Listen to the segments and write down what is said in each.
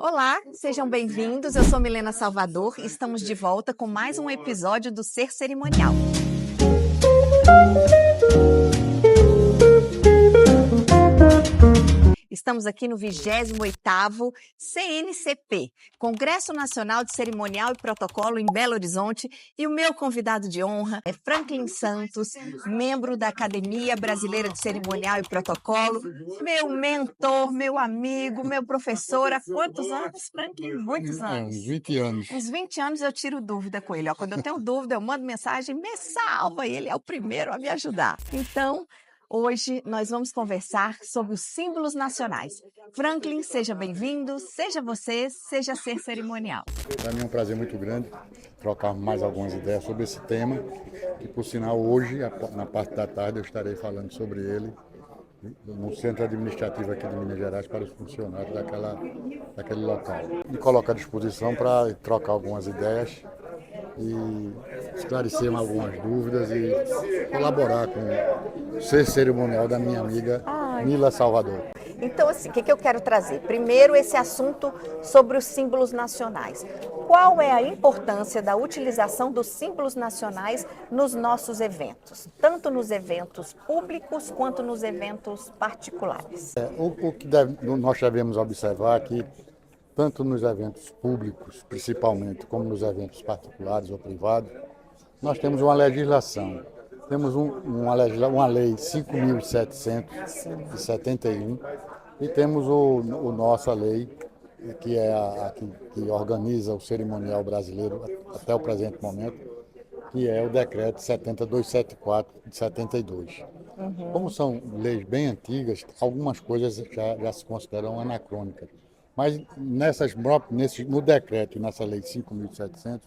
Olá, sejam bem-vindos. Eu sou Milena Salvador e estamos de volta com mais um episódio do Ser Cerimonial. Estamos aqui no 28º CNCP, Congresso Nacional de Cerimonial e Protocolo em Belo Horizonte, e o meu convidado de honra é Franklin Santos, membro da Academia Brasileira de Cerimonial e Protocolo, meu mentor, meu amigo, meu professor. Há quantos anos, Franklin? Muitos anos. Uns 20 anos. Uns 20 anos eu tiro dúvida com ele. Quando eu tenho dúvida, eu mando mensagem, me salva, e ele é o primeiro a me ajudar. Então, hoje nós vamos conversar sobre os símbolos nacionais. Franklin, seja bem-vindo, seja você, seja Ser Cerimonial. Para mim é um prazer muito grande trocar mais algumas ideias sobre esse tema, que por sinal hoje, na parte da tarde, eu estarei falando sobre ele no Centro Administrativo aqui de Minas Gerais para os funcionários daquele local. Me coloco à disposição para trocar algumas ideias e esclarecer algumas dúvidas e colaborar com o Ser Cerimonial da minha amiga Mila Salvador. Então, assim, o que eu quero trazer? Primeiro, esse assunto sobre os símbolos nacionais. Qual é a importância da utilização dos símbolos nacionais nos nossos eventos? Tanto nos eventos públicos quanto nos eventos particulares. O que nós devemos observar é que, tanto nos eventos públicos, principalmente, como nos eventos particulares ou privados, nós temos uma legislação. Temos uma lei 5.771 e temos a nossa lei, que é a que organiza o cerimonial brasileiro até o presente momento, que é o decreto 70274 de 72. Como são leis bem antigas, algumas coisas já se consideram anacrônicas. Mas no decreto e nessa lei 5.700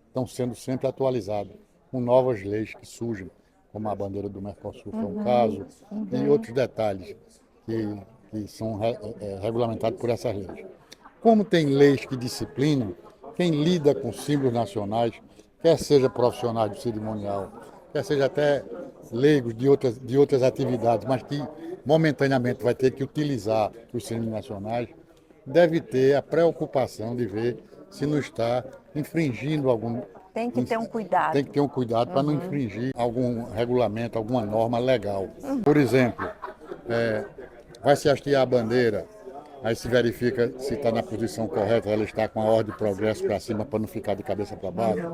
estão sendo sempre atualizados com novas leis que surgem, como a bandeira do Mercosul, que é um caso, e outros detalhes que são regulamentados por essas leis. Como tem leis que disciplinam, quem lida com símbolos nacionais, quer seja profissionais do cerimonial, quer seja até leigos de outras atividades, mas que momentaneamente vai ter que utilizar os símbolos nacionais, deve ter a preocupação de ver se não está infringindo algum... Tem que ter um cuidado. Tem que ter um cuidado para não infringir algum regulamento, alguma norma legal. Por exemplo, vai se hastear a bandeira, aí se verifica se está na posição correta, ela está com a ordem de progresso para cima para não ficar de cabeça para baixo.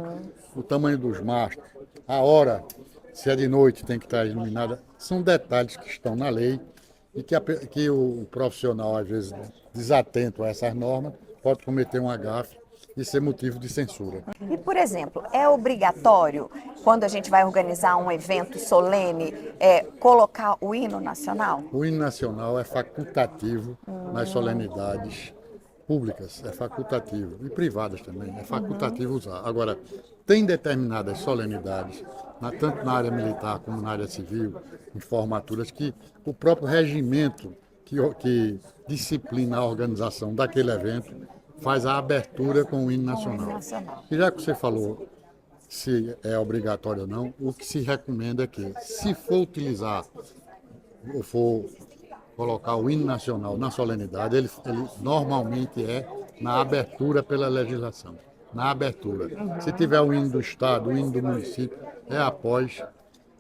O tamanho dos mastros, a hora, se é de noite tem que estar iluminada. São detalhes que estão na lei e que o profissional, às vezes, desatento a essas normas, pode cometer um agafe e ser motivo de censura. E, por exemplo, é obrigatório, quando a gente vai organizar um evento solene, colocar o hino nacional? O hino nacional é facultativo nas solenidades públicas, é facultativo, e privadas também, é facultativo usar. Agora, tem determinadas solenidades, tanto na área militar como na área civil, em formaturas, que o próprio regimento que disciplina a organização daquele evento faz a abertura com o hino nacional. E já que você falou se é obrigatório ou não, o que se recomenda é que, se for utilizar ou for colocar o hino nacional na solenidade, ele normalmente é na abertura pela legislação. Na abertura. Se tiver o hino do Estado, o hino do município, é após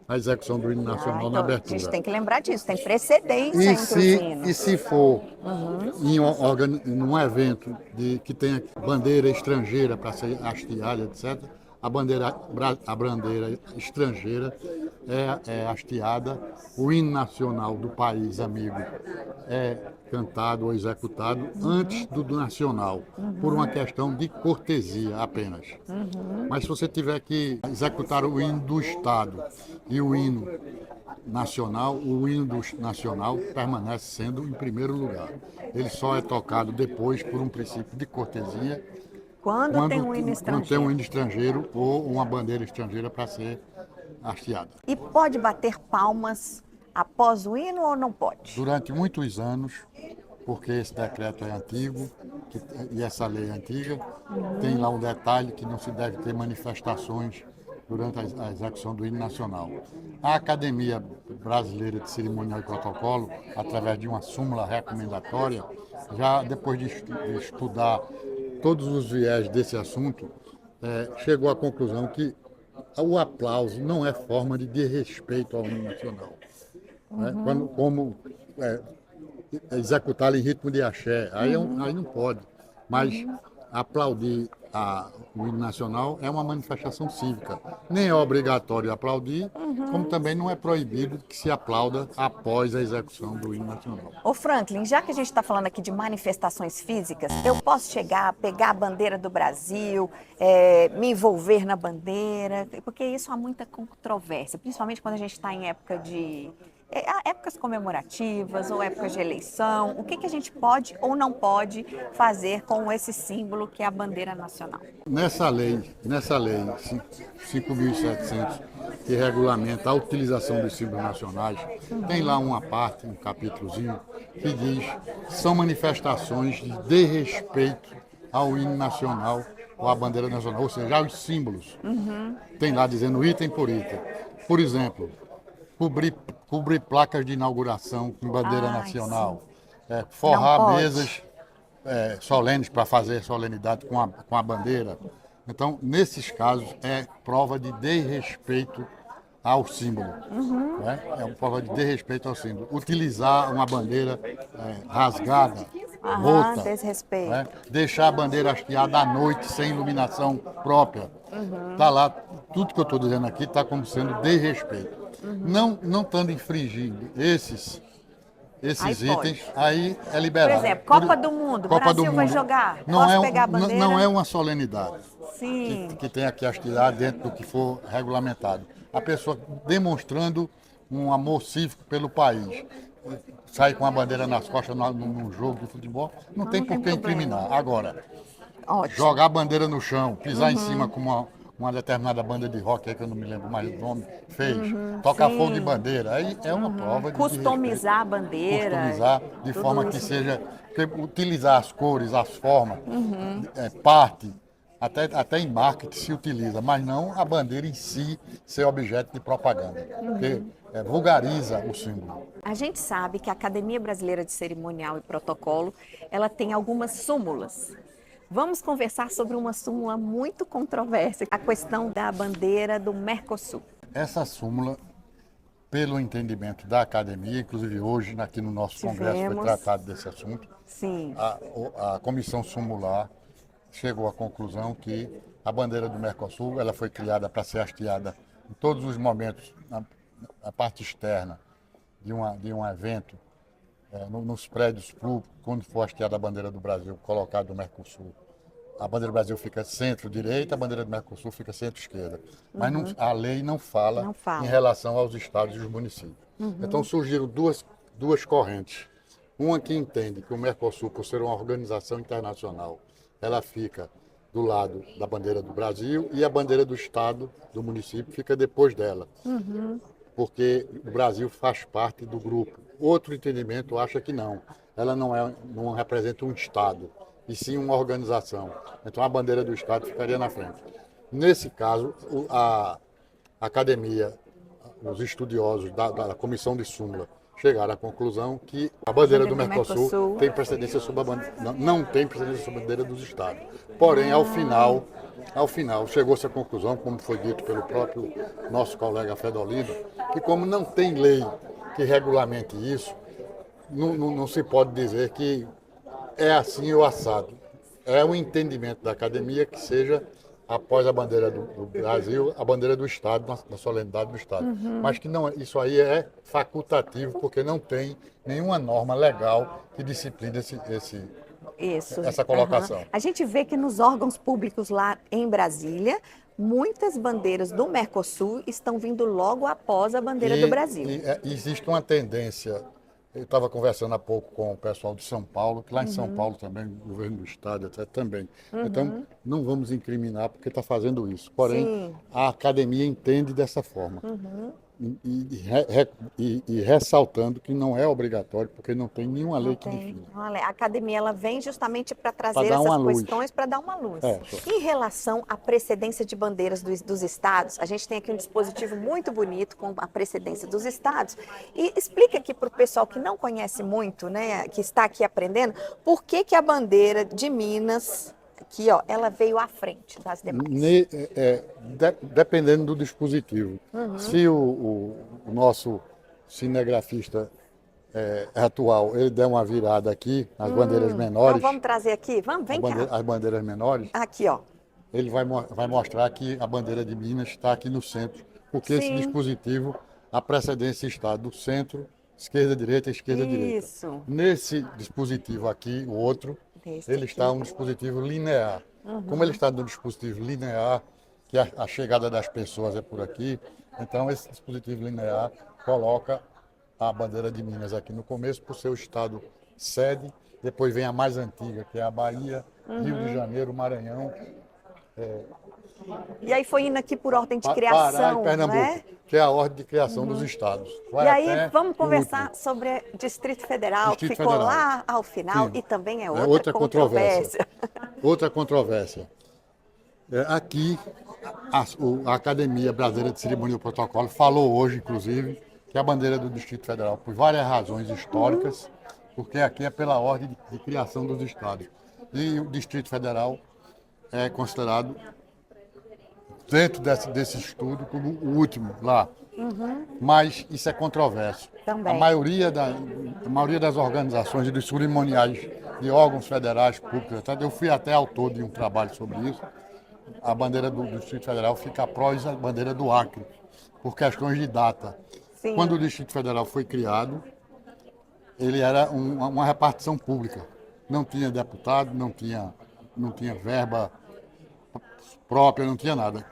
a execução do hino nacional na abertura. A gente tem que lembrar disso, tem precedência entre os hinos. E se for em um evento que tenha bandeira estrangeira para ser hasteada, etc., a bandeira estrangeira é hasteada, o hino nacional do país amigo é cantado ou executado antes do nacional, por uma questão de cortesia apenas. Mas se você tiver que executar o hino do Estado e o hino nacional, o hino nacional permanece sendo em primeiro lugar. Ele só é tocado depois por um princípio de cortesia Quando tem um hino estrangeiro. Quando tem um hino estrangeiro ou uma bandeira estrangeira para ser hasteada. E pode bater palmas após o hino ou não pode? Durante muitos anos, porque esse decreto é antigo e essa lei é antiga, tem lá um detalhe que não se deve ter manifestações durante a execução do hino nacional. A Academia Brasileira de Cerimonial e Protocolo, através de uma súmula recomendatória, já depois de estudar todos os viés desse assunto, chegou à conclusão que o aplauso não é forma de desrespeito ao hino nacional. Né? Como executá-lo em ritmo de axé, aí não pode. Mas aplaudir o hino nacional é uma manifestação cívica. Nem é obrigatório aplaudir, como também não é proibido que se aplauda após a execução do hino nacional. Ô Franklin, já que a gente está falando aqui de manifestações físicas, eu posso chegar, pegar a bandeira do Brasil, me envolver na bandeira, porque isso há muita controvérsia, principalmente quando a gente está em época de épocas comemorativas ou épocas de eleição. O que a gente pode ou não pode fazer com esse símbolo que é a bandeira nacional? Nessa lei 5.700, que regulamenta a utilização dos símbolos nacionais, tem lá uma parte, um capítulozinho, que diz que são manifestações de desrespeito ao hino nacional ou à bandeira nacional, ou seja, aos símbolos. Tem lá dizendo item por item. Por exemplo, cobrir placas de inauguração com bandeira nacional, forrar mesas solenes para fazer solenidade com a bandeira. Então, nesses casos, é prova de desrespeito ao símbolo. Né? É uma prova de desrespeito ao símbolo. Utilizar uma bandeira rasgada, rota, desrespeito. né? Deixar a bandeira hasteada à noite sem iluminação própria. Está lá, tudo que eu estou dizendo aqui está como sendo desrespeito. Não estando infringindo esses itens, aí é liberado. Por exemplo, Copa do Mundo, o Brasil vai jogar, posso pegar a bandeira? Não é uma solenidade. Sim. Que tem aqui hasteado dentro do que for regulamentado. A pessoa demonstrando um amor cívico pelo país. Sai com a bandeira nas costas num jogo de futebol, não tem por que incriminar. Agora, jogar a bandeira no chão, pisar em cima como uma determinada banda de rock aí, que eu não me lembro mais o nome, fez, tocar fogo de bandeira, aí é uma prova de customizar a bandeira. Customizar de forma que seja, utilizar as cores, as formas, parte, até em marketing se utiliza, mas não a bandeira em si ser objeto de propaganda, porque vulgariza o símbolo. A gente sabe que a Academia Brasileira de Cerimonial e Protocolo, ela tem algumas súmulas. Vamos conversar sobre uma súmula muito controversa, a questão da bandeira do Mercosul. Essa súmula, pelo entendimento da academia, inclusive hoje aqui no nosso congresso foi tratado desse assunto, Sim. A comissão sumular chegou à conclusão que a bandeira do Mercosul ela foi criada para ser hasteada em todos os momentos, na parte externa de um evento, nos prédios públicos, quando for hasteada a bandeira do Brasil, colocada do Mercosul. A bandeira do Brasil fica centro-direita, a bandeira do Mercosul fica centro-esquerda. Mas a lei não fala em relação aos estados e os municípios. Então surgiram duas correntes. Uma que entende que o Mercosul, por ser uma organização internacional, ela fica do lado da bandeira do Brasil e a bandeira do estado, do município, fica depois dela. Porque o Brasil faz parte do grupo. Outro entendimento acha que não. Ela não representa um estado, e sim uma organização. Então a bandeira do estado ficaria na frente. Nesse caso, a academia, os estudiosos da comissão de súmula, chegaram à conclusão que a bandeira do Mercosul tem precedência sobre não tem precedência sobre a bandeira dos estados. Porém, ao final chegou-se à conclusão, como foi dito pelo próprio nosso colega Fedolino, que como não tem lei que regulamente isso, não se pode dizer que é assim ou assado. É um entendimento da academia que seja, após a bandeira do Brasil, a bandeira do Estado, na solenidade do Estado. Mas que não, isso aí é facultativo, porque não tem nenhuma norma legal que discipline essa colocação. A gente vê que nos órgãos públicos lá em Brasília, muitas bandeiras do Mercosul estão vindo logo após a bandeira do Brasil. Existe uma tendência. Eu estava conversando há pouco com o pessoal de São Paulo, que lá em São Paulo também, o governo do estado etc. também. Então, não vamos incriminar porque está fazendo isso. Porém, a academia entende dessa forma. e ressaltando que não é obrigatório, porque não tem nenhuma lei que Tem. defina. Olha, a academia ela vem justamente para Para trazer dar uma essas luz. questões, para dar uma luz. É, Em relação à precedência de bandeiras dos estados, a gente tem aqui um dispositivo muito bonito com a precedência dos estados. E explica aqui para o pessoal que não conhece muito, né, que está aqui aprendendo, por que que a bandeira de Minas, aqui, ó, ela veio à frente das demais. Dependendo do dispositivo. Se o nosso cinegrafista atual ele der uma virada aqui, nas bandeiras Então menores, vamos trazer aqui, vamos, vem cá. as bandeiras menores, Aqui, ó. ele vai mostrar que a bandeira de Minas está aqui no centro, porque esse Sim. dispositivo, a precedência está do centro, esquerda, direita, esquerda, direita. Isso. Nesse dispositivo aqui, o outro, Desse ele aqui. está um dispositivo linear. Como ele está no dispositivo linear, que a chegada das pessoas é por aqui, então esse dispositivo linear coloca a bandeira de Minas aqui no começo, por ser o estado sede, depois vem a mais antiga, que é a Bahia, Rio de Janeiro, Maranhão, E aí foi indo aqui por ordem de Pará e criação, Pernambuco, né? que é a ordem de criação dos estados. Vai E aí até vamos o conversar último, sobre Distrito Federal, que Distrito ficou Federal. lá ao final Sim. e também é É outra controvérsia. Outra controvérsia. Aqui, a Academia Brasileira de Cerimônia e Protocolo falou hoje, inclusive, que a bandeira do Distrito Federal, por várias razões históricas, porque aqui é pela ordem de criação dos estados. E o Distrito Federal é considerado, dentro desse estudo, como o último lá. Mas isso é controverso. Também. A maioria das organizações e dos cerimoniais de órgãos federais, públicos, etc., eu fui até autor de um trabalho sobre isso. A bandeira do Distrito Federal fica após a bandeira do Acre, por questões de data. Sim. Quando o Distrito Federal foi criado, ele era uma repartição pública. Não tinha deputado, não tinha verba própria, não tinha nada.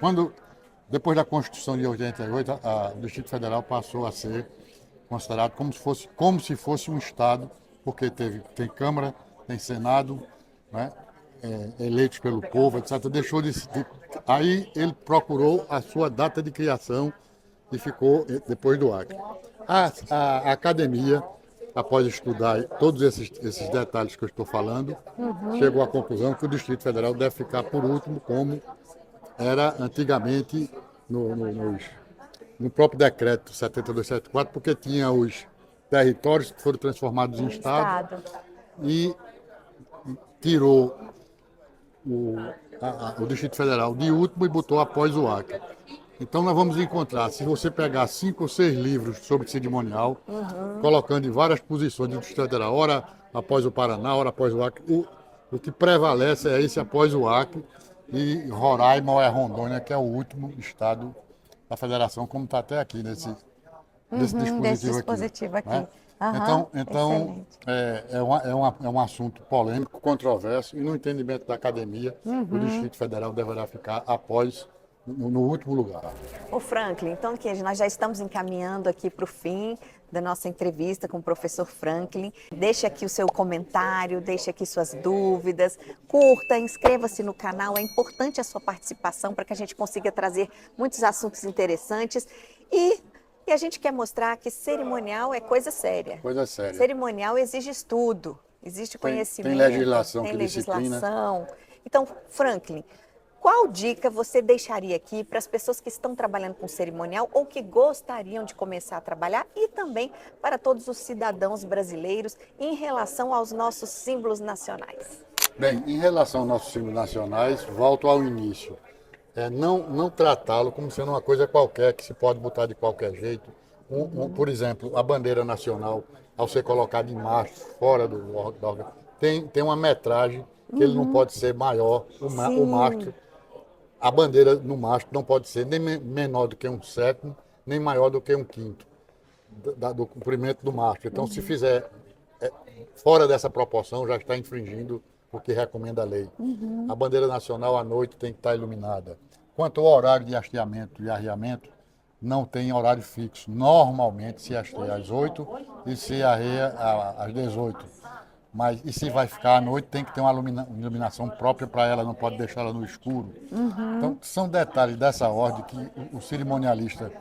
Depois da Constituição de 88, o Distrito Federal passou a ser considerado como se fosse um Estado, porque tem Câmara, tem Senado, né, eleitos pelo povo, etc. Aí ele procurou a sua data de criação e ficou depois do Acre. A academia, após estudar todos esses detalhes que eu estou falando, chegou à conclusão que o Distrito Federal deve ficar por último, como era antigamente no próprio decreto 7274, porque tinha os territórios que foram transformados em estado e tirou o Distrito Federal de último e botou após o Acre. Então nós vamos encontrar, se você pegar 5 ou 6 livros sobre cerimonial, colocando em várias posições do Distrito Federal, ora após o Paraná, ora após o Acre, o que prevalece é esse após o Acre, e Roraima ou Rondônia, que é o último estado da federação, como está até aqui nesse dispositivo aqui. Né? Então é um assunto polêmico, controverso, e no entendimento da academia, o Distrito Federal deverá ficar após, no último lugar. Ô Franklin, então que nós já estamos encaminhando aqui para o fim da nossa entrevista com o professor Franklin. Deixe aqui o seu comentário, deixe aqui suas dúvidas, curta, inscreva-se no canal, é importante a sua participação para que a gente consiga trazer muitos assuntos interessantes e a gente quer mostrar que cerimonial é coisa séria. Coisa séria. Cerimonial exige estudo, existe conhecimento, tem legislação tem que legislação. Então, Franklin, qual dica você deixaria aqui para as pessoas que estão trabalhando com cerimonial ou que gostariam de começar a trabalhar e também para todos os cidadãos brasileiros em relação aos nossos símbolos nacionais? Bem, em relação aos nossos símbolos nacionais, volto ao início. Não tratá-lo como sendo uma coisa qualquer que se pode botar de qualquer jeito. Por exemplo, a bandeira nacional, ao ser colocada em mastro, fora do órgão, tem uma metragem que ele não pode ser maior, o mastro. A bandeira no mastro não pode ser nem menor do que um sétimo, nem maior do que um quinto do comprimento do mastro. Então, se fizer fora dessa proporção, já está infringindo o que recomenda a lei. A bandeira nacional à noite tem que estar iluminada. Quanto ao horário de hasteamento e arriamento, não tem horário fixo. Normalmente se hasteia às 8 e se arreia às 18. E se vai ficar à noite, tem que ter uma iluminação própria para ela, não pode deixar ela no escuro. Então, são detalhes dessa ordem que o cerimonialista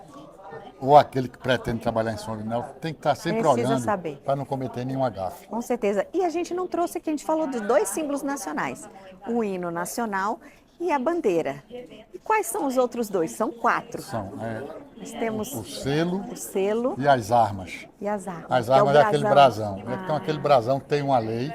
ou aquele que pretende trabalhar em São Gonçalo tem que estar sempre Precisa olhando saber. para não cometer nenhuma gafe. Com certeza. E a gente não trouxe aqui, a gente falou de 2 símbolos nacionais, o hino nacional e a bandeira. E quais são os outros 2? São 4. São Nós temos o selo o selo e as armas. e as armas. As que é o armas é aquele brasão. Ah. Então, aquele brasão tem uma lei,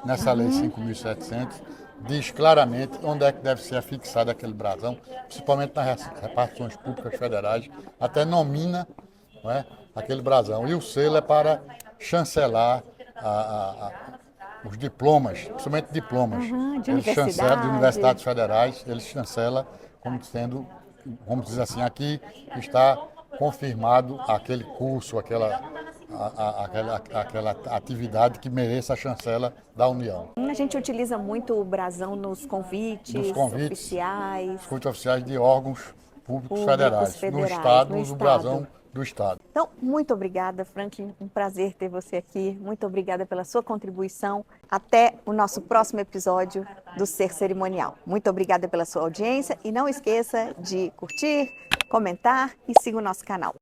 nessa lei 5.700, diz claramente onde é que deve ser afixado aquele brasão, principalmente nas repartições públicas federais, até nomina, não é, aquele brasão. E o selo é para chancelar os diplomas, principalmente diplomas. De Eles chancelam de universidade. universidades federais, eles chancelam como sendo, vamos dizer assim, aqui está confirmado aquele curso, aquela atividade que mereça a chancela da União. A gente utiliza muito o brasão nos convites, Nos convites oficiais. Os convites oficiais de órgãos públicos federais. No No Estado, o Estado. brasão do Estado. Então, muito obrigada, Franklin. Um prazer ter você aqui. Muito obrigada pela sua contribuição. Até o nosso próximo episódio do Ser Cerimonial. Muito obrigada pela sua audiência e não esqueça de curtir, comentar e siga o nosso canal.